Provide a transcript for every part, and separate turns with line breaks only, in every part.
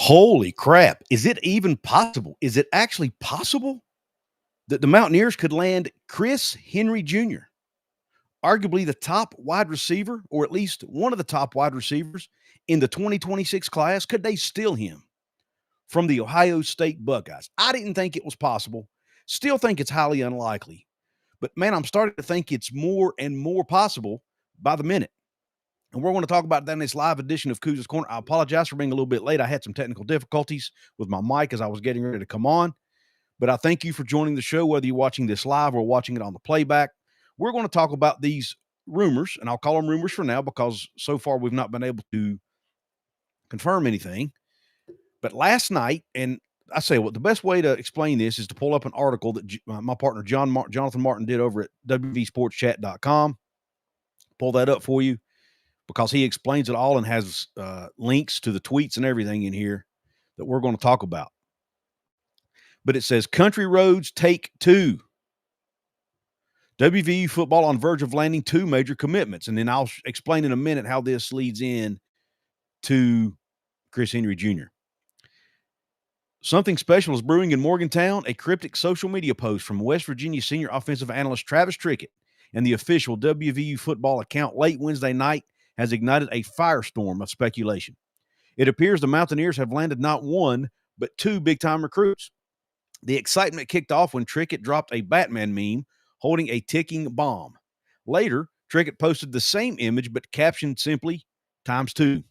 Holy crap. Is it even possible? Is it actually possible that the Mountaineers could land Chris Henry Jr., arguably the top wide receiver, or at least one of the top wide receivers in the 2026 class? Could they steal him from the Ohio State Buckeyes? I didn't think it was possible. Still think it's highly unlikely. But man, I'm starting to think it's more and more possible by the minute. And we're going to talk about that in this live edition of Couz's Corner. I apologize for being a little bit late. I had some technical difficulties with my mic as I was getting ready to come on. But I thank you for joining the show, whether you're watching this live or watching it on the playback. We're going to talk about these rumors, and I'll call them rumors for now because so far we've not been able to confirm anything. But last night, and I say, well, the best way to explain this is to pull up an article that my partner Jonathan Martin did over at wvsportschat.com. Pull that up for you because he explains it all and has links to the tweets and everything in here that we're going to talk about. But it says, Country Roads Take 2. WVU football on verge of landing 2 major commitments. And then I'll explain in a minute how this leads in to Chris Henry Jr. Something special is brewing in Morgantown. A cryptic social media post from West Virginia senior offensive analyst Travis Trickett and the official WVU football account late Wednesday night has ignited a firestorm of speculation. It appears the Mountaineers have landed not 1, but 2 big-time recruits. The excitement kicked off when Trickett dropped a Batman meme holding a ticking bomb. Later, Trickett posted the same image but captioned simply, ×2,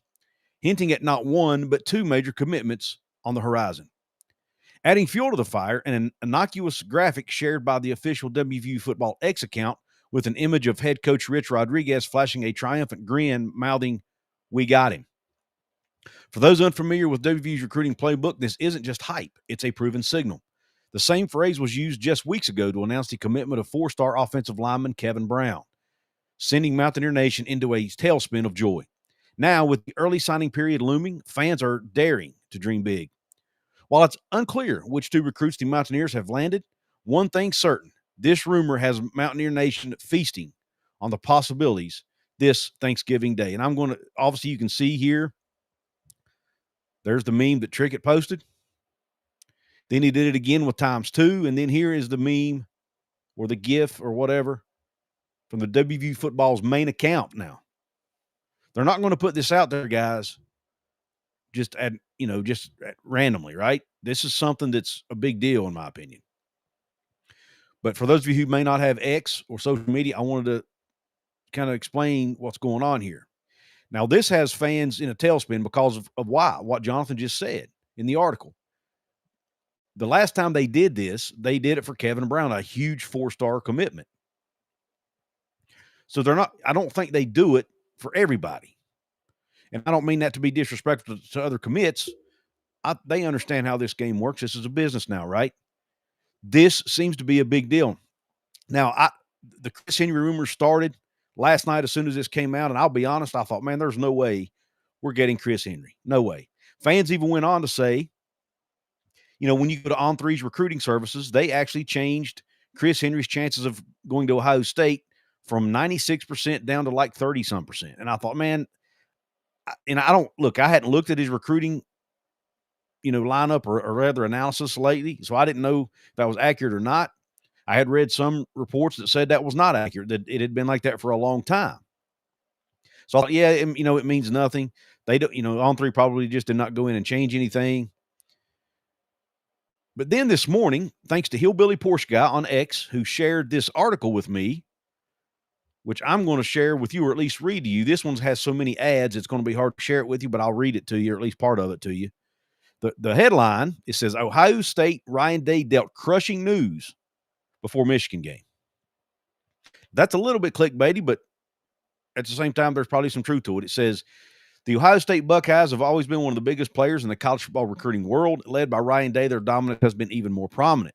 hinting at not 1, but 2 major commitments on the horizon. Adding fuel to the fire, an innocuous graphic shared by the official WVU Football X account with an image of head coach Rich Rodriguez flashing a triumphant grin, mouthing, "We got him." For those unfamiliar with WVU's recruiting playbook, this isn't just hype. It's a proven signal. The same phrase was used just weeks ago to announce the commitment of 4-star offensive lineman Kevin Brown, sending Mountaineer Nation into a tailspin of joy. Now, with the early signing period looming, fans are daring to dream big. While it's unclear which 2 recruits the Mountaineers have landed, one thing's certain. This rumor has Mountaineer Nation feasting on the possibilities this Thanksgiving Day. And I'm going to, obviously you can see here, there's the meme that Trickett posted. Then he did it again with ×2. And then here is the meme or the GIF or whatever from the WVU football's main account now. They're not going to put this out there, guys, just randomly, right? This is something that's a big deal in my opinion. But for those of you who may not have X or social media, I wanted to kind of explain what's going on here. Now, this has fans in a tailspin because of why, what Jonathan just said in the article. The last time they did this, they did it for Kevin Brown, a huge 4-star commitment. So I don't think they do it for everybody. And I don't mean that to be disrespectful to other commits. They understand how this game works. This is a business now, right? This seems to be a big deal. Now, the Chris Henry rumors started last night as soon as this came out, and I'll be honest, I thought, man, there's no way we're getting Chris Henry. No way. Fans even went on to say, when you go to On3's recruiting services, they actually changed Chris Henry's chances of going to Ohio State from 96% down to like 30-some%. And I thought, man, I hadn't looked at his recruiting, lineup or rather analysis lately. So I didn't know if that was accurate or not. I had read some reports that said that was not accurate, that it had been like that for a long time. So I thought, yeah, it means nothing. They don't, On3 probably just did not go in and change anything. But then this morning, thanks to Hillbilly Porsche Guy on X, who shared this article with me, which I'm going to share with you or at least read to you. This one has so many ads, it's going to be hard to share it with you, but I'll read it to you, or at least part of it to you. The headline, it says, Ohio State Ryan Day dealt crushing news before Michigan game. That's a little bit clickbaity, but at the same time, there's probably some truth to it. It says, the Ohio State Buckeyes have always been one of the biggest players in the college football recruiting world. Led by Ryan Day, their dominance has been even more prominent.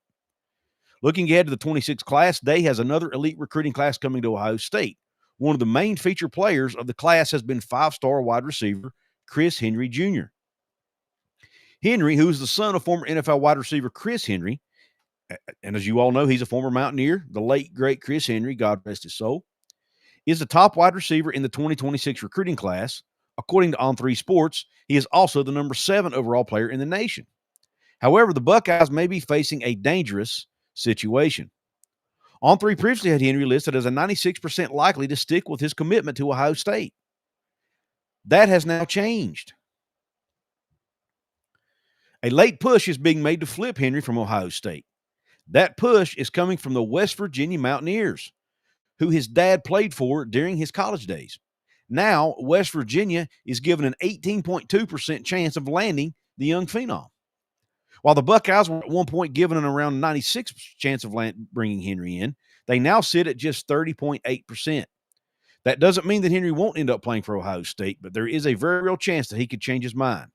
Looking ahead to the 26th class, Day has another elite recruiting class coming to Ohio State. One of the main feature players of the class has been 5-star wide receiver Chris Henry Jr. Henry, who is the son of former NFL wide receiver Chris Henry, and as you all know, he's a former Mountaineer, the late, great Chris Henry, God rest his soul, is the top wide receiver in the 2026 recruiting class, According to On3 Sports, he is also the number 7 overall player in the nation. However, the Buckeyes may be facing a dangerous situation. On3 previously had Henry listed as a 96% likely to stick with his commitment to Ohio State. That has now changed. A late push is being made to flip Henry from Ohio State. That push is coming from the West Virginia Mountaineers, who his dad played for during his college days. Now, West Virginia is given an 18.2% chance of landing the young phenom. While the Buckeyes were at one point given an around 96% chance of bringing Henry in, they now sit at just 30.8%. That doesn't mean that Henry won't end up playing for Ohio State, but there is a very real chance that he could change his mind.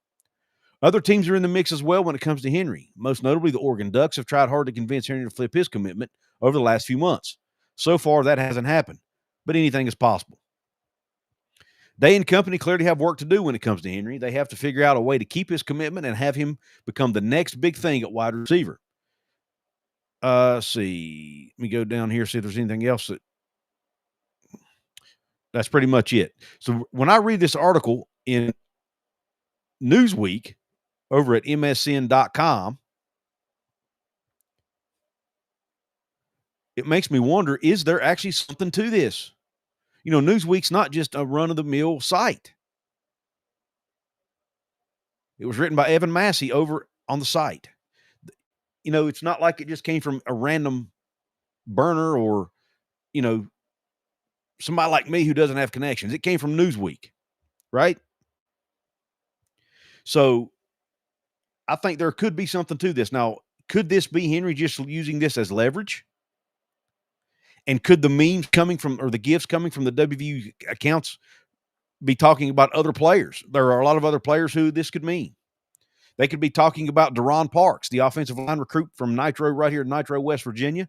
Other teams are in the mix as well when it comes to Henry. Most notably, the Oregon Ducks have tried hard to convince Henry to flip his commitment over the last few months. So far, that hasn't happened, but anything is possible. They and company clearly have work to do when it comes to Henry. They have to figure out a way to keep his commitment and have him become the next big thing at wide receiver. See. Let me go down here, see if there's anything else. That's pretty much it. So when I read this article in Newsweek over at msn.com, it makes me wonder, is there actually something to this? You know, Newsweek's not just a run-of-the-mill site. It was written by Evan Massey over on the site. You know, it's not like it just came from a random burner or, you know, somebody like me who doesn't have connections. It came from Newsweek, right? So I think there could be something to this. Now, could this be Henry just using this as leverage? And could the memes coming from, or the gifts coming from the WVU accounts be talking about other players? There are a lot of other players who this could mean. They could be talking about Deron Parks, the offensive line recruit from Nitro right here in Nitro, West Virginia,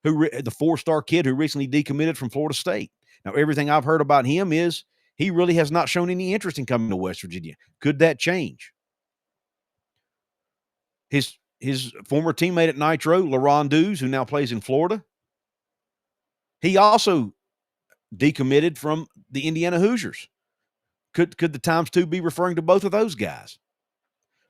the 4-star kid who recently decommitted from Florida State. Now, everything I've heard about him is he really has not shown any interest in coming to West Virginia. Could that change? His former teammate at Nitro, LaRon Dews, who now plays in Florida, he also decommitted from the Indiana Hoosiers. Could the Times 2 be referring to both of those guys?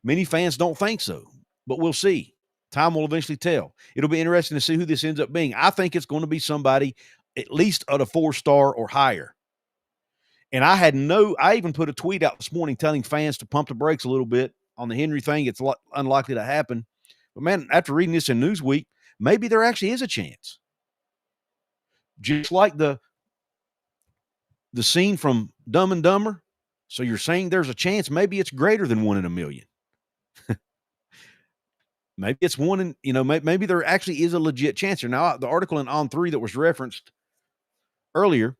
Many fans don't think so, but we'll see. Time will eventually tell. It'll be interesting to see who this ends up being. I think it's going to be somebody at least at a 4-star or higher. And I even put a tweet out this morning telling fans to pump the brakes a little bit on the Henry thing. It's unlikely to happen. But, man, after reading this in Newsweek, maybe there actually is a chance. Just like the scene from Dumb and Dumber. So you're saying there's a chance. Maybe it's greater than 1 in a million. Maybe it's 1 in, you know, maybe there actually is a legit chance here. Now, the article in On3 that was referenced earlier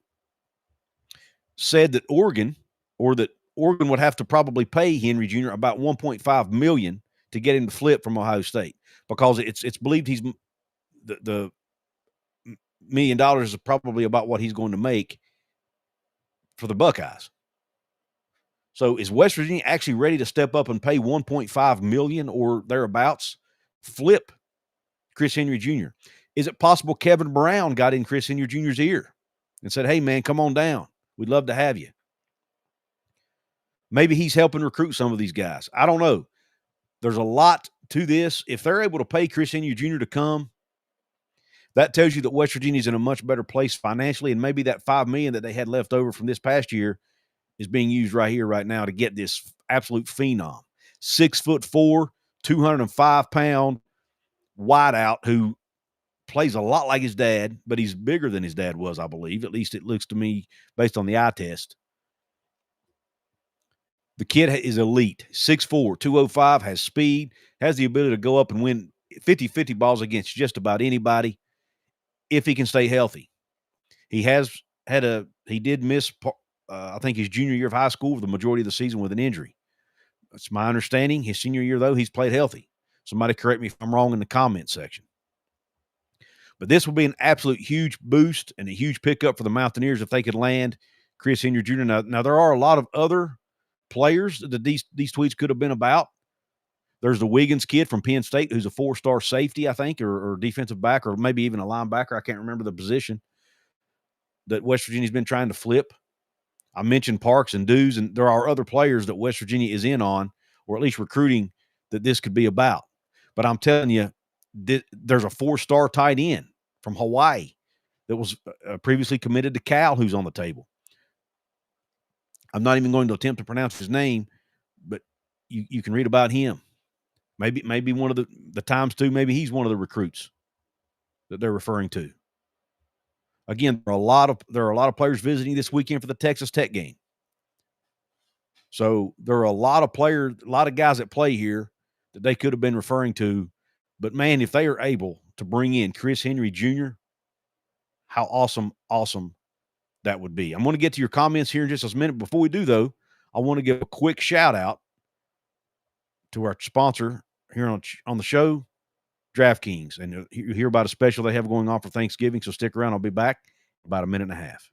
said that Oregon would have to probably pay Henry Jr. about $1.5 million to get him to flip from Ohio State, because it's believed he's the $1 million is probably about what he's going to make for the Buckeyes. So is West Virginia actually ready to step up and pay $1.5 million or thereabouts? Flip Chris Henry Jr. Is it possible Kevin Brown got in Chris Henry Jr.'s ear and said, hey, man, come on down. We'd love to have you. Maybe he's helping recruit some of these guys. I don't know. There's a lot to this. If they're able to pay Chris Henry Jr. to come, that tells you that West Virginia's in a much better place financially, and maybe that $5 million that they had left over from this past year is being used right here, right now to get this absolute phenom. 6'4", 205-pound wideout who plays a lot like his dad, but he's bigger than his dad was, I believe. At least it looks to me based on the eye test. The kid is elite. 6'4", 205, has speed, has the ability to go up and win 50-50 balls against just about anybody if he can stay healthy. He did miss, I think, his junior year of high school for the majority of the season with an injury. That's my understanding. His senior year, though, he's played healthy. Somebody correct me if I'm wrong in the comment section. But this will be an absolute huge boost and a huge pickup for the Mountaineers if they could land Chris Henry Jr. Now there are a lot of other players that these tweets could have been about. There's the Wiggins kid from Penn State who's a 4-star safety, I think, or defensive back, or maybe even a linebacker. I can't remember the position that West Virginia's been trying to flip. I mentioned Parks and Dews, and there are other players that West Virginia is in on, or at least recruiting, that this could be about. But I'm telling you, there's a 4-star tight end from Hawaii that was previously committed to Cal who's on the table. I'm not even going to attempt to pronounce his name, but you can read about him. Maybe one of the times too, maybe he's one of the recruits that they're referring to. Again, there are a lot of players visiting this weekend for the Texas Tech game. So there are a lot of players, a lot of guys that play here that they could have been referring to. But man, if they are able to bring in Chris Henry Jr., how awesome that would be. I'm going to get to your comments here in just a minute. Before we do, though, I want to give a quick shout out to our sponsor here on the show, DraftKings. And you hear about a special they have going on for Thanksgiving, so stick around. I'll be back in about a minute and a half.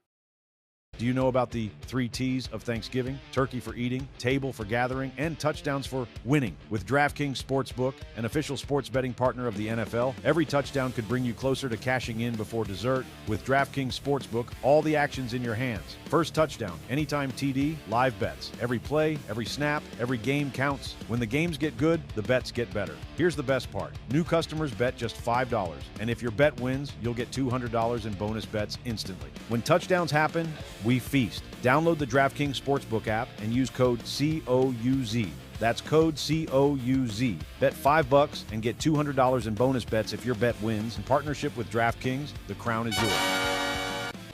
Do you know about the 3 T's of Thanksgiving? Turkey for eating, table for gathering, and touchdowns for winning. With DraftKings Sportsbook, an official sports betting partner of the NFL, every touchdown could bring you closer to cashing in before dessert. With DraftKings Sportsbook, all the action's in your hands. First touchdown, anytime TD, live bets. Every play, every snap, every game counts. When the games get good, the bets get better. Here's the best part. New customers bet just $5, and if your bet wins, you'll get $200 in bonus bets instantly. When touchdowns happen, we feast. Download the DraftKings Sportsbook app and use code COUZ. That's code COUZ. Bet $5 and get $200 in bonus bets if your bet wins. In partnership with DraftKings, the crown is yours.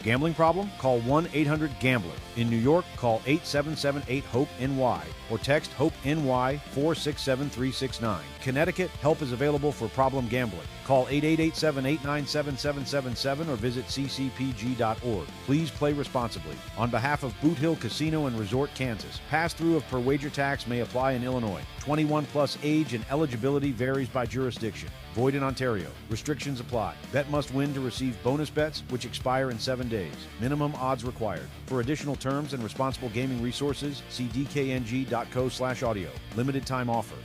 Gambling problem? Call 1-800-GAMBLER. In New York, call 877-8-HOPE-NY or text HOPE-NY 467-369. Connecticut, help is available for problem gambling. Call 888-789-7777 or visit ccpg.org. Please play responsibly. On behalf of Boot Hill Casino and Resort, Kansas, pass-through of per wager tax may apply in Illinois. 21 plus age and eligibility varies by jurisdiction. Void in Ontario. Restrictions apply. Bet must win to receive bonus bets, which expire in 7 days. Minimum odds required. For additional terms and responsible gaming resources, see dkng.co/audio. Limited time offer.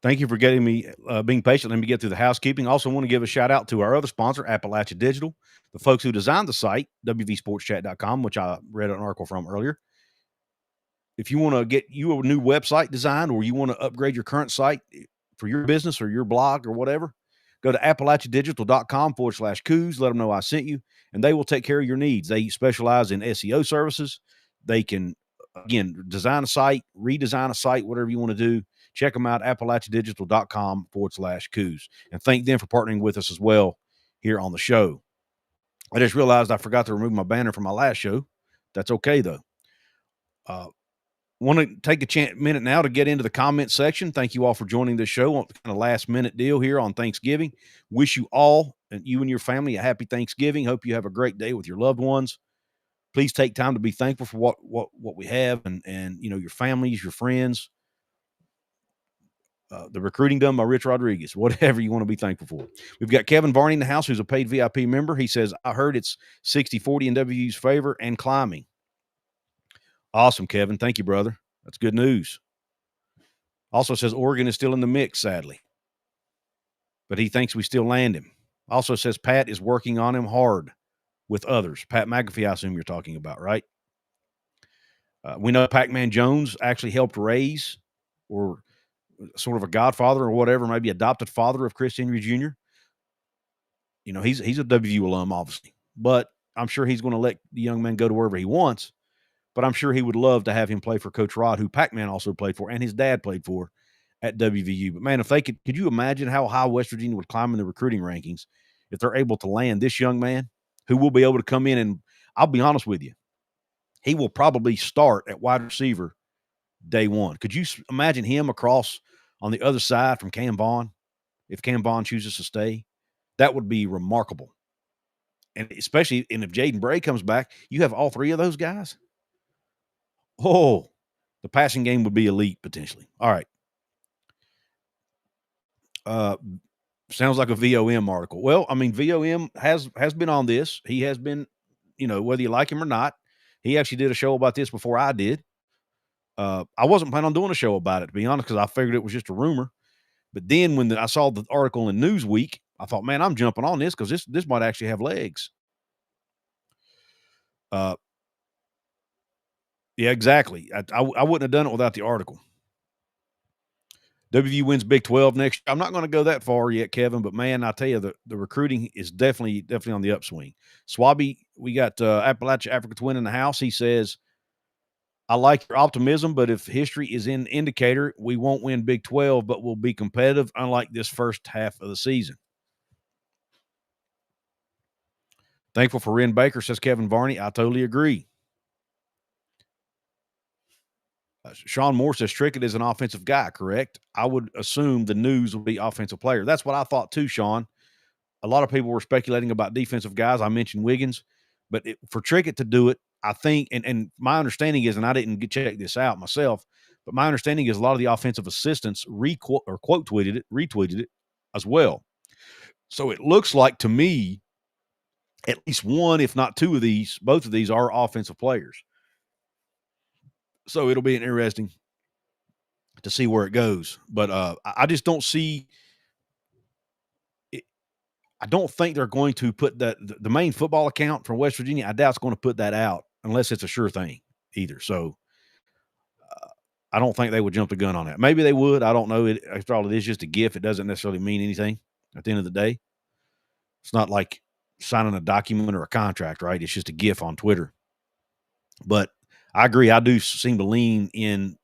Thank you for getting me, being patient. Let me get through the housekeeping. Also want to give a shout out to our other sponsor, Appalachia Digital, the folks who designed the site, wvsportschat.com, which I read an article from earlier. If you want to get you a new website designed, or you want to upgrade your current site for your business or your blog or whatever, go to appalachiadigital.com/Couz. Let them know I sent you, and they will take care of your needs. They specialize in SEO services. They can, again, design a site, redesign a site, whatever you want to do. Check them out, appalachiadigital.com/Couz. And thank them for partnering with us as well here on the show. I just realized I forgot to remove my banner from my last show. That's okay, though. Want to take a minute now to get into the comment section. Thank you all for joining this show on the kind of last-minute deal here on Thanksgiving. Wish you all, and you and your family, a happy Thanksgiving. Hope you have a great day with your loved ones. Please take time to be thankful for what we have, and your families, your friends. The recruiting done by Rich Rodriguez, whatever you want to be thankful for. We've got Kevin Varney in the house, who's a paid VIP member. He says, I heard it's 60-40 in WVU's favor and climbing. Awesome, Kevin. Thank you, brother. That's good news. Also says Oregon is still in the mix, sadly, but he thinks we still land him. Also says Pat is working on him hard with others. Pat McAfee, I assume you're talking about, right? We know Pac-Man Jones actually helped raise, or sort of a godfather or whatever, maybe adopted father of Chris Henry Jr. He's a WVU alum, obviously, but I'm sure he's going to let the young man go to wherever he wants. But I'm sure he would love to have him play for Coach Rod, who Pac-Man also played for, and his dad played for at WVU. But man, if they could you imagine how high West Virginia would climb in the recruiting rankings if they're able to land this young man, who will be able to come in, and I'll be honest with you, he will probably start at wide receiver day one. Could you imagine him across on the other side from Cam Vaughn, if Cam Vaughn chooses to stay? That would be remarkable. And especially, and if Jaden Bray comes back, you have all three of those guys. Oh, the passing game would be elite potentially. All right. Sounds like a VOM article. Well, I mean, VOM has been on this. He has been, whether you like him or not, he actually did a show about this before I did. I wasn't planning on doing a show about it, to be honest, because I figured it was just a rumor. But then when I saw the article in Newsweek, I thought, man, I'm jumping on this because this might actually have legs. Yeah, exactly. I wouldn't have done it without the article. WVU wins Big 12 next year. I'm not going to go that far yet, Kevin, but man, I tell you, the recruiting is definitely on the upswing. Swabby, we got Appalachia Africa Twin in the house. He says, I like your optimism, but if history is an indicator, we won't win Big 12, but we'll be competitive, unlike this first half of the season. Thankful for Ren Baker, says Kevin Varney. I totally agree. Sean Moore says Trickett is an offensive guy, correct? I would assume the news will be offensive player. That's what I thought too, Sean. A lot of people were speculating about defensive guys. I mentioned Wiggins, but for Trickett to do it, I think, and my understanding is, and I didn't check this out myself, but my understanding is a lot of the offensive retweeted it as well. So it looks like to me, at least one, if not two of these, both of these are offensive players. So it'll be interesting to see where it goes. But I just don't see it. I don't think they're going to put the main football account from West Virginia. I doubt it's going to put that out unless it's a sure thing either. So I don't think they would jump the gun on that. Maybe they would. I don't know. After all, it is just a GIF. It doesn't necessarily mean anything at the end of the day. It's not like signing a document or a contract, right? It's just a GIF on Twitter. But I agree. I do seem to lean in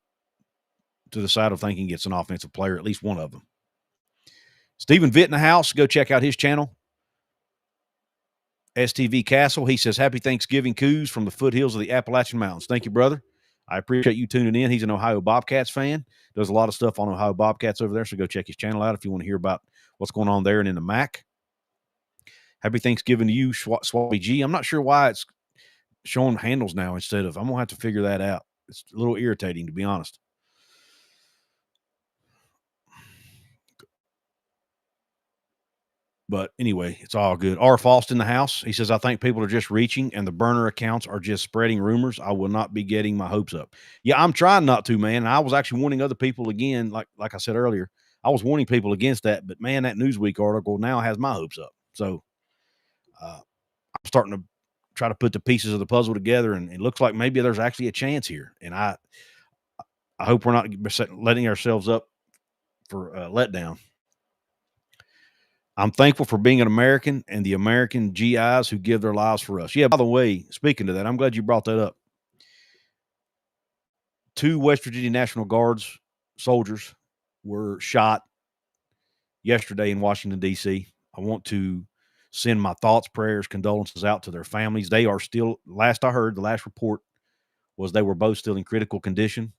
to the side of thinking it's an offensive player, at least one of them. Stephen Vitt in the house. Go check out his channel. STV Castle. He says, Happy Thanksgiving, Couz, from the foothills of the Appalachian Mountains. Thank you, brother. I appreciate you tuning in. He's an Ohio Bobcats fan. Does a lot of stuff on Ohio Bobcats over there, so go check his channel out if you want to hear about what's going on there and in the MAC. Happy Thanksgiving to you, Swabby G. I'm not sure why it's showing handles now instead of – I'm going to have to figure that out. It's a little irritating, to be honest. But anyway, it's all good. R. Faust in the house. He says, I think people are just reaching and the burner accounts are just spreading rumors. I will not be getting my hopes up. Yeah, I'm trying not to, man. And I was actually warning other people again, like I said earlier, I was warning people against that. But, man, that Newsweek article now has my hopes up. So I'm starting to try to put the pieces of the puzzle together, and it looks like maybe there's actually a chance here. And I hope we're not letting ourselves up for letdown. I'm thankful for being an American and the American GIs who give their lives for us. Yeah, by the way, speaking of that, I'm glad you brought that up. 2 West Virginia National Guards soldiers were shot yesterday in Washington, D.C. I want to send my thoughts, prayers, condolences out to their families. They are still, last I heard, the last report was they were both still in critical condition.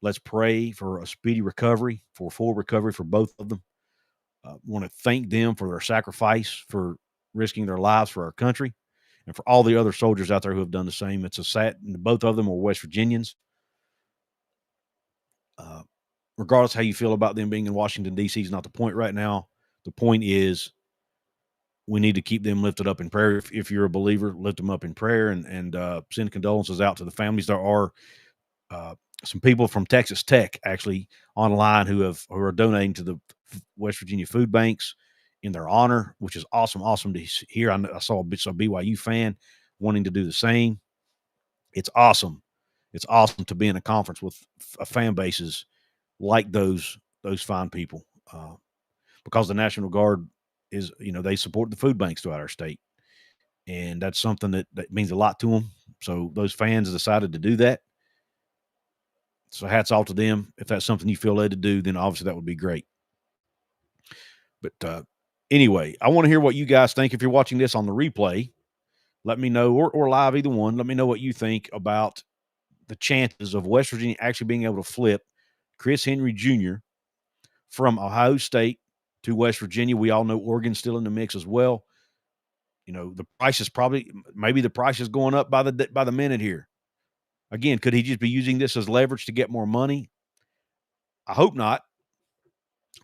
Let's pray for a speedy recovery, for full recovery for both of them. Want to thank them for their sacrifice, for risking their lives for our country, and for all the other soldiers out there who have done the same. It's a sad, both of them are West Virginians. Regardless how you feel about them being in Washington, D.C. is not the point right now. The point is we need to keep them lifted up in prayer. If you're a believer, lift them up in prayer and send condolences out to the families. There are some people from Texas Tech actually online who are donating to the West Virginia food banks in their honor, which is awesome. Awesome to hear. I saw a BYU fan wanting to do the same. It's awesome. It's awesome to be in a conference with fan bases like those fine people, because the National Guard is, they support the food banks throughout our state, and that's something that means a lot to them. So those fans decided to do that. So hats off to them. If that's something you feel led to do, then obviously that would be great. But anyway, I want to hear what you guys think. If you're watching this on the replay, let me know, or live, either one. Let me know what you think about the chances of West Virginia actually being able to flip Chris Henry Jr. from Ohio State to West Virginia. We all know Oregon's still in the mix as well. The price is maybe the price is going up by the minute here. Again, could he just be using this as leverage to get more money? I hope not.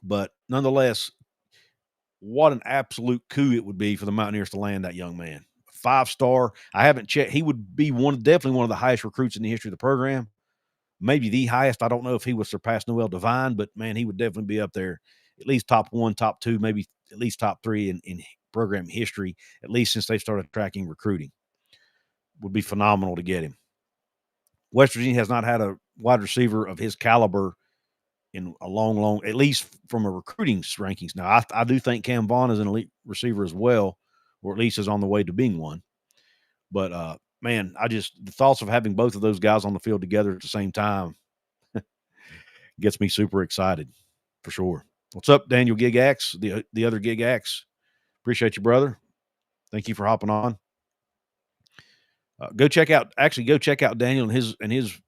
But nonetheless, what an absolute coup it would be for the Mountaineers to land that young man. 5-star. I haven't checked. He would be definitely one of the highest recruits in the history of the program. Maybe the highest. I don't know if he would surpass Noel Devine, but, man, he would definitely be up there, at least top 1, top 2, maybe at least top 3 in program history, at least since they started tracking recruiting. Would be phenomenal to get him. West Virginia has not had a wide receiver of his caliber in a long, at least from a recruiting rankings. Now, I do think Cam Vaughn is an elite receiver as well, or at least is on the way to being one. But, man, the thoughts of having both of those guys on the field together at the same time gets me super excited for sure. What's up, Daniel Gig Axe, the other Gig Axe? Appreciate you, brother. Thank you for hopping on. Go check out Daniel and his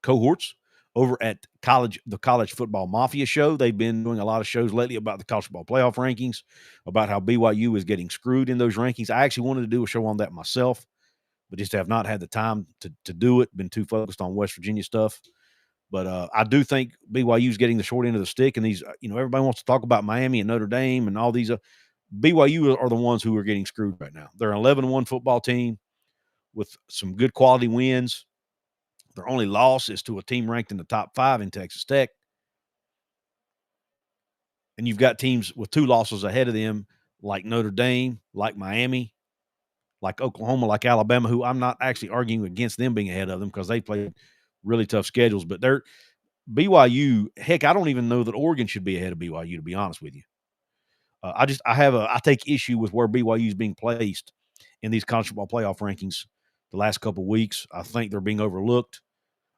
cohorts over at the College Football Mafia show. They've been doing a lot of shows lately about the college football playoff rankings, about how BYU is getting screwed in those rankings. I actually wanted to do a show on that myself, but just have not had the time to do it. Been too focused on West Virginia stuff. But I do think BYU is getting the short end of the stick, and these, everybody wants to talk about Miami and Notre Dame and all these. BYU are the ones who are getting screwed right now. They're an 11-1 football team with some good quality wins. Their only loss is to a team ranked in the top 5 in Texas Tech. And you've got teams with 2 losses ahead of them, like Notre Dame, like Miami, like Oklahoma, like Alabama, who I'm not actually arguing against them being ahead of them because they played really tough schedules. But they're BYU, heck, I don't even know that Oregon should be ahead of BYU, to be honest with you. I take issue with where BYU is being placed in these college football playoff rankings the last couple of weeks. I think they're being overlooked.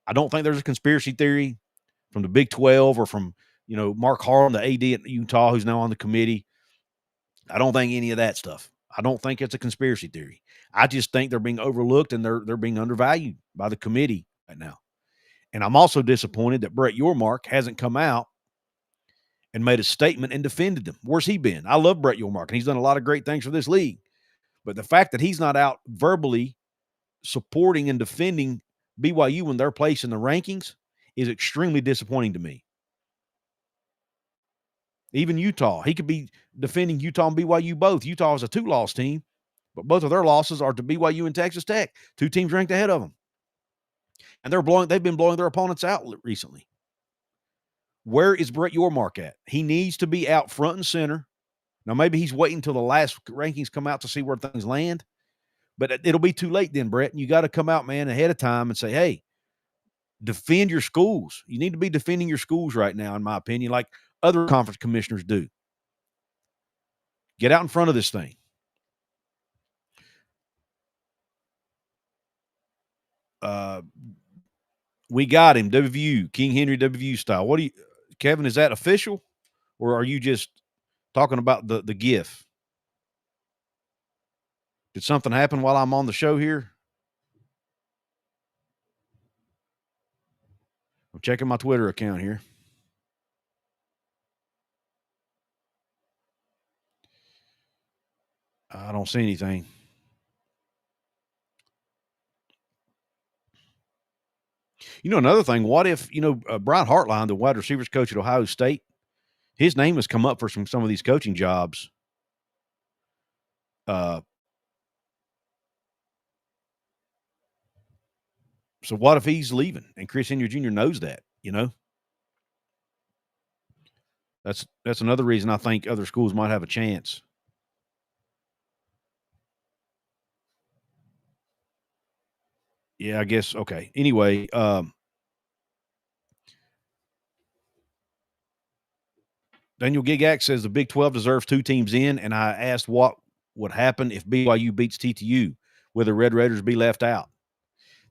I don't think there's a conspiracy theory from the Big 12 or from, Mark Harlan, the AD at Utah, who's now on the committee. I don't think any of that stuff. I don't think it's a conspiracy theory. I just think they're being overlooked and they're being undervalued by the committee right now. And I'm also disappointed that Brett Yormark hasn't come out and made a statement and defended them. Where's he been? I love Brett Yormark, and he's done a lot of great things for this league. But the fact that he's not out verbally supporting and defending BYU in their place in the rankings is extremely disappointing to me. Even Utah, he could be defending Utah and BYU both. Utah is a 2-loss team, but both of their losses are to BYU and Texas Tech, 2 teams ranked ahead of them. And they've been blowing their opponents out recently. Where is Brett Yormark at? He needs to be out front and center. Now, maybe he's waiting until the last rankings come out to see where things land, but it'll be too late then, Brett. And you got to come out, man, ahead of time and say, hey, defend your schools. You need to be defending your schools right now, in my opinion, like other conference commissioners do. Get out in front of this thing. We got him, WVU, King Henry WVU style. Kevin, is that official, or are you just talking about the GIF? Did something happen while I'm on the show here? I'm checking my Twitter account here. I don't see anything. Another thing, what if, Brian Hartline, the wide receivers coach at Ohio State, his name has come up for some of these coaching jobs. So what if he's leaving and Chris Henry Jr. knows that, That's another reason I think other schools might have a chance. Yeah, I guess. Okay. Anyway, Daniel Gigax says the Big 12 deserves 2 teams in, and I asked what would happen if BYU beats TTU. Will the Red Raiders be left out?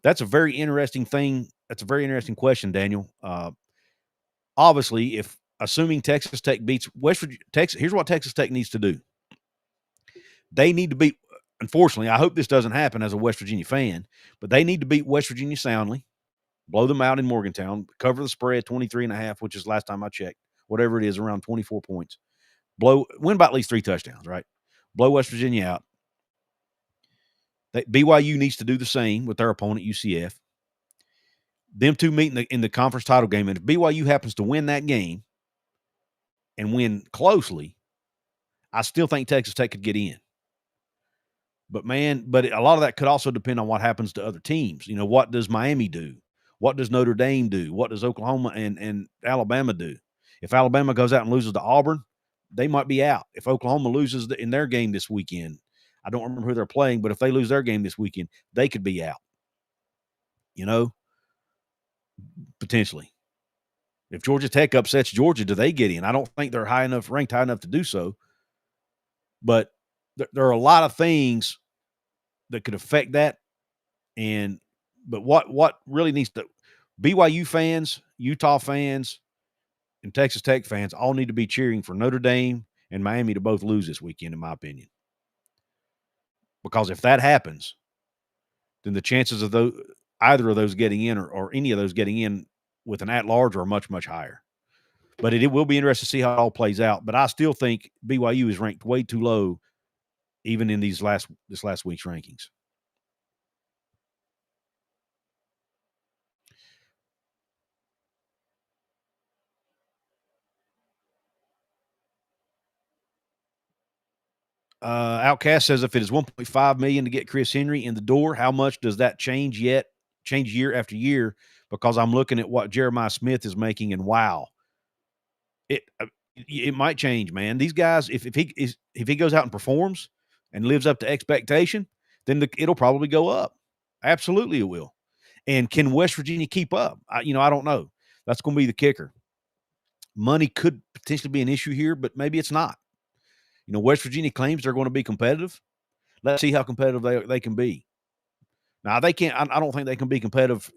That's a very interesting thing. That's a very interesting question, Daniel. Obviously, assuming Texas Tech beats West Virginia, here's what Texas Tech needs to do. They need to beat, unfortunately, I hope this doesn't happen as a West Virginia fan, but they need to beat West Virginia soundly, blow them out in Morgantown, cover the spread 23.5, which is last time I checked, whatever it is, around 24 points. Win by at least 3 touchdowns, right? Blow West Virginia out. BYU needs to do the same with their opponent, UCF. Them 2 meet in the conference title game, and if BYU happens to win that game and win closely, I still think Texas Tech could get in. But a lot of that could also depend on what happens to other teams. What does Miami do? What does Notre Dame do? What does Oklahoma and Alabama do? If Alabama goes out and loses to Auburn, they might be out. If Oklahoma loses in their game this weekend, I don't remember who they're playing, but if they lose their game this weekend, they could be out. potentially. If Georgia Tech upsets Georgia, do they get in? I don't think they're ranked high enough to do so. But there are a lot of things that could affect that. But what really needs to BYU fans, Utah fans, and Texas Tech fans all need to be cheering for Notre Dame and Miami to both lose this weekend, in my opinion. Because if that happens, then the chances of either of those getting in or any of those getting in with an at-large are much, much higher. But it will be interesting to see how it all plays out. But I still think BYU is ranked way too low, even in this last week's rankings. Outcast says if it is $1.5 million to get Chris Henry in the door, how much does that change year after year? Because I'm looking at what Jeremiah Smith is making, and wow, it might change, man. These guys, if he goes out and performs and lives up to expectation, then it'll probably go up. Absolutely, it will. And can West Virginia keep up? I don't know. That's going to be the kicker. Money could potentially be an issue here, but maybe it's not. West Virginia claims they're going to be competitive. Let's see how competitive they can be. Now, they can't. I don't think they can be competitive,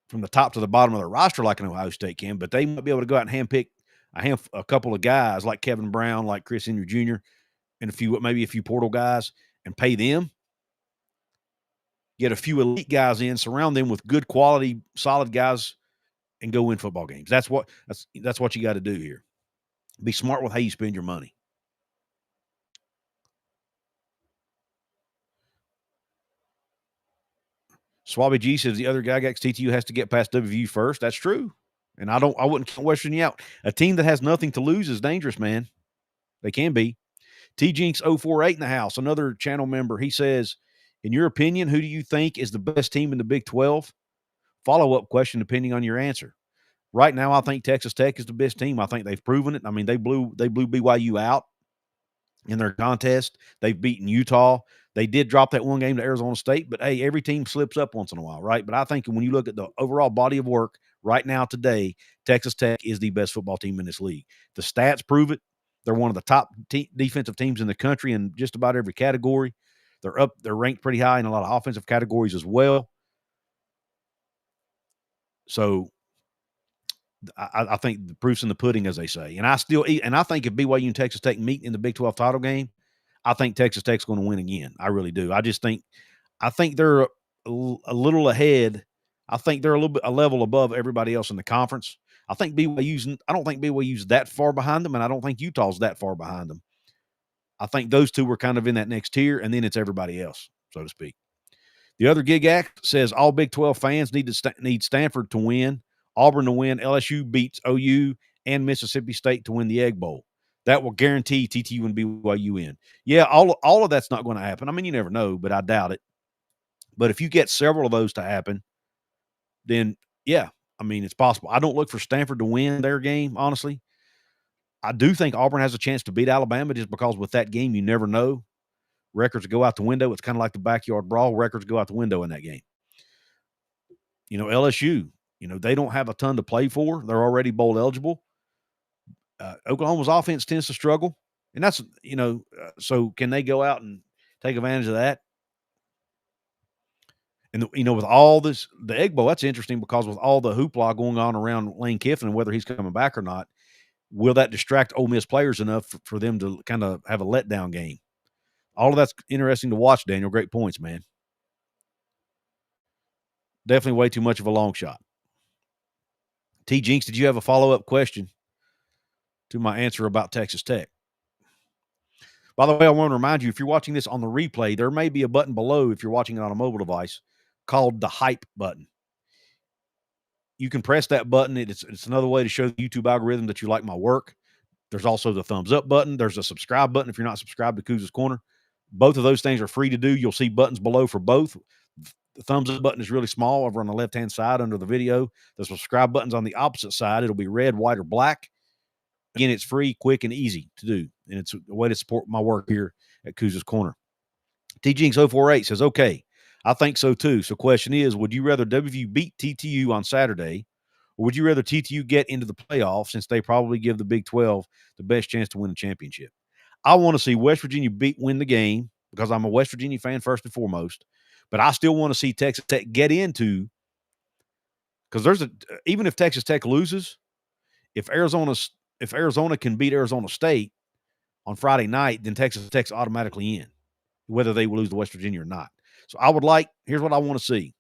from the top to the bottom of their roster like an Ohio State can, but they might be able to go out and handpick a couple of guys like Kevin Brown, like Chris Henry Jr., and maybe a few portal guys, and pay them. Get a few elite guys in, surround them with good quality, solid guys, and go win football games. That's what you got to do here. Be smart with how you spend your money. Swabby G says the other guy got TTU has to get past WVU first. That's true. And I wouldn't count West Virginia out. A team that has nothing to lose is dangerous, man. They can be. T Jinx 048 in the house, another channel member. He says, in your opinion, who do you think is the best team in the Big 12? Follow-up question depending on your answer. Right now, I think Texas Tech is the best team. I think they've proven it. I mean, they blew BYU out in their contest. They've beaten Utah. They did drop that one game to Arizona State, but hey, every team slips up once in a while, right? But I think when you look at the overall body of work right now today, Texas Tech is the best football team in this league. The stats prove it. They're one of the top defensive teams in the country in just about every category. They're ranked pretty high in a lot of offensive categories as well. So I think the proof's in the pudding, as they say. And I think if BYU and Texas Tech meet in the Big 12 title game, I think Texas Tech's going to win again. I really do. I think they're a little ahead. I think they're a level above everybody else in the conference. I don't think BYU's that far behind them, and I don't think Utah's that far behind them. I think those two were kind of in that next tier, and then it's everybody else, so to speak. The other Gig Act says all Big 12 fans need Stanford to win, Auburn to win, LSU beats OU, and Mississippi State to win the Egg Bowl. That will guarantee TTU and BYU in. Yeah, all of that's not going to happen. I mean, you never know, but I doubt it. But if you get several of those to happen, then, yeah, I mean, it's possible. I don't look for Stanford to win their game, honestly. I do think Auburn has a chance to beat Alabama just because with that game, you never know. Records go out the window. It's kind of like the backyard brawl. Records go out the window in that game. LSU, they don't have a ton to play for. They're already bowl eligible. Oklahoma's offense tends to struggle. And that's, so can they go out and take advantage of that? And, with all this, the Egg Bowl, that's interesting because with all the hoopla going on around Lane Kiffin and whether he's coming back or not, will that distract Ole Miss players enough for them to kind of have a letdown game? All of that's interesting to watch, Daniel. Great points, man. Definitely way too much of a long shot. T. Jinx, did you have a follow-up question to my answer about Texas Tech? By the way, I want to remind you, if you're watching this on the replay, there may be a button below if you're watching it on a mobile device called the hype button. You can press that button. It's another way to show the YouTube algorithm that you like my work. There's also the thumbs up button. There's a subscribe button if you're not subscribed to Couz's Corner. Both of those things are free to do. You'll see buttons below for both. The thumbs up button is really small over on the left-hand side under the video. The subscribe button's on the opposite side. It'll be red, white, or black. Again, it's free, quick, and easy to do. And it's a way to support my work here at Couz's Corner. TGinx048 says, okay, I think so too. So question is, would you rather WVU beat TTU on Saturday, or would you rather TTU get into the playoffs since they probably give the Big 12 the best chance to win the championship? I want to see West Virginia win the game because I'm a West Virginia fan first and foremost, but I still want to see Texas Tech get into, because even if Texas Tech loses, if Arizona can beat Arizona State on Friday night, then Texas Tech's automatically in, whether they will lose to West Virginia or not. So here's what I want to see.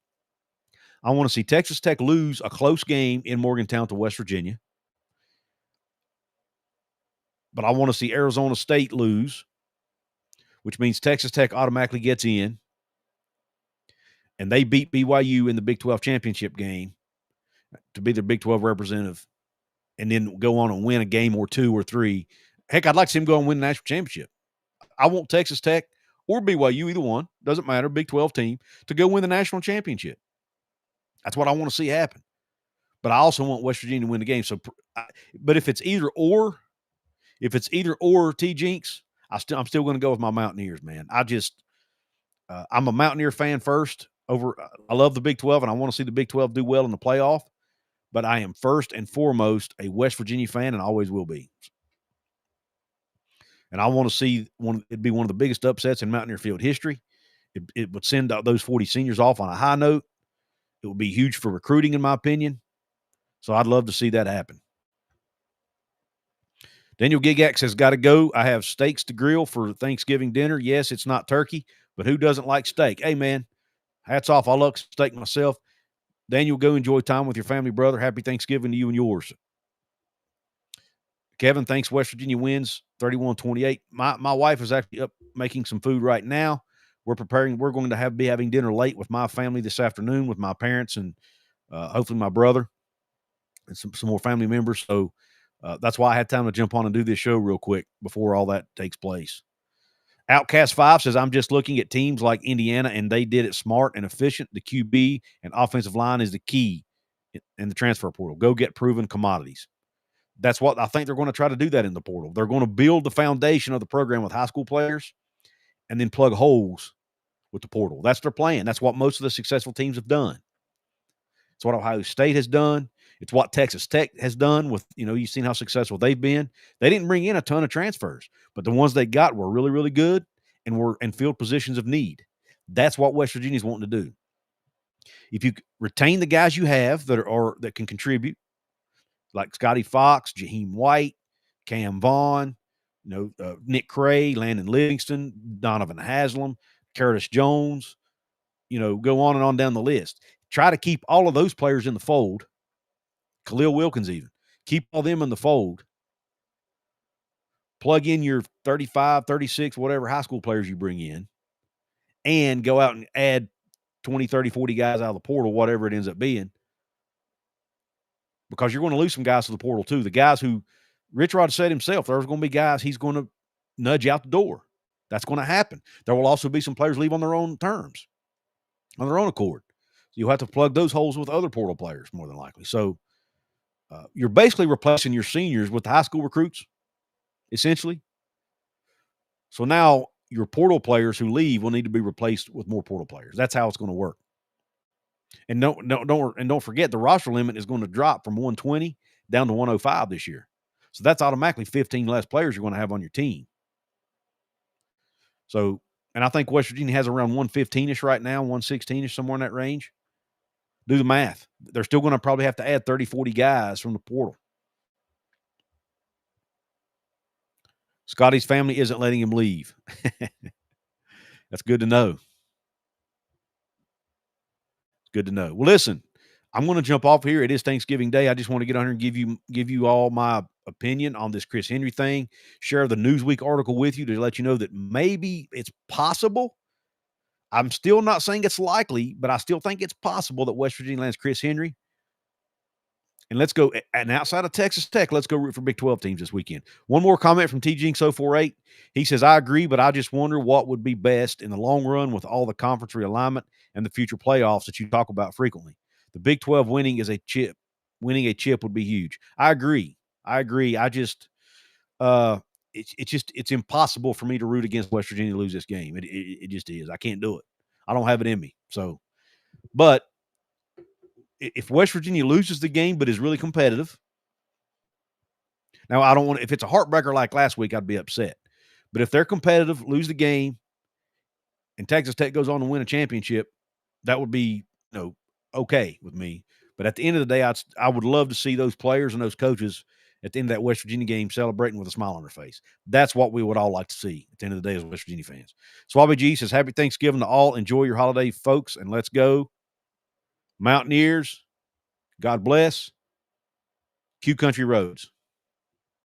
I want to see Texas Tech lose a close game in Morgantown to West Virginia. But I want to see Arizona State lose, which means Texas Tech automatically gets in. And they beat BYU in the Big 12 championship game to be the Big 12 representative, and then go on and win a game or 2 or 3. Heck, I'd like to see them go and win the national championship. I want Texas Tech or BYU, either one, doesn't matter, Big 12 team, to go win the national championship. That's what I want to see happen. But I also want West Virginia to win the game. But if it's either or, T Jinx, I'm still going to go with my Mountaineers, man. I'm a Mountaineer fan first. I love the Big 12, and I want to see the Big 12 do well in the playoff. But I am first and foremost a West Virginia fan, and always will be. And I want to see it'd be one of the biggest upsets in Mountaineer field history. It would send those 40 seniors off on a high note. It would be huge for recruiting, in my opinion. So I'd love to see that happen. Daniel Gigax has got to go. I have steaks to grill for Thanksgiving dinner. Yes, it's not turkey, but who doesn't like steak? Hey, man, hats off. I love steak myself. Daniel, go enjoy time with your family, brother. Happy Thanksgiving to you and yours. Kevin, thanks. West Virginia wins 31-28. My wife is actually up making some food right now. We're preparing. We're going to be having dinner late with my family this afternoon with my parents and hopefully my brother and some more family members. So that's why I had time to jump on and do this show real quick before all that takes place. Outcast 5 says, I'm just looking at teams like Indiana, and they did it smart and efficient. The QB and offensive line is the key in the transfer portal. Go get proven commodities. That's what I think they're going to try to do that in the portal. They're going to build the foundation of the program with high school players and then plug holes with the portal. That's their plan. That's what most of the successful teams have done. It's what Ohio State has done. It's what Texas Tech has done with, you've seen how successful they've been. They didn't bring in a ton of transfers, but the ones they got were really, really good and were in field positions of need. That's what West Virginia's wanting to do. If you retain the guys you have that can contribute, like Scotty Fox, Jaheim White, Cam Vaughn, Nick Cray, Landon Livingston, Donovan Haslam, Curtis Jones, go on and on down the list. Try to keep all of those players in the fold. Khalil Wilkins even. Keep all them in the fold. Plug in your 35, 36, whatever high school players you bring in, and go out and add 20, 30, 40 guys out of the portal, whatever it ends up being. Because you're going to lose some guys to the portal too. The guys who Rich Rod said himself, there's going to be guys he's going to nudge out the door. That's going to happen. There will also be some players leave on their own terms, on their own accord. So you'll have to plug those holes with other portal players more than likely. So you're basically replacing your seniors with the high school recruits, essentially. So now your portal players who leave will need to be replaced with more portal players. That's how it's going to work. And don't forget, the roster limit is going to drop from 120 down to 105 this year. So that's automatically 15 less players you're going to have on your team. So, and I think West Virginia has around 115-ish right now, 116-ish, somewhere in that range. Do the math. They're still going to probably have to add 30, 40 guys from the portal. Scotty's family isn't letting him leave. That's good to know. Good to know. Well, listen, I'm going to jump off here. It is Thanksgiving Day. I just want to get on here and give you all my opinion on this Chris Henry thing. Share the Newsweek article with you to let you know that maybe it's possible. I'm still not saying it's likely, but I still think it's possible that West Virginia lands Chris Henry. And let's go. And outside of Texas Tech, let's go root for Big 12 teams this weekend. One more comment from TJinx048. He says, I agree, but I just wonder what would be best in the long run with all the conference realignment and the future playoffs that you talk about frequently. The Big 12 winning a chip would be huge. I agree. I just, it's impossible for me to root against West Virginia to lose this game. It just is. I can't do it. I don't have it in me. So, but if West Virginia loses the game but is really competitive, now I don't want, if it's a heartbreaker like last week, I'd be upset. But if they're competitive, lose the game, and Texas Tech goes on to win a championship, that would be, okay with me. But at the end of the day, I would love to see those players and those coaches at the end of that West Virginia game celebrating with a smile on their face. That's what we would all like to see at the end of the day as West Virginia fans. Swabby G says, happy Thanksgiving to all. Enjoy your holiday, folks, and let's go. Mountaineers, God bless. Q Country Roads.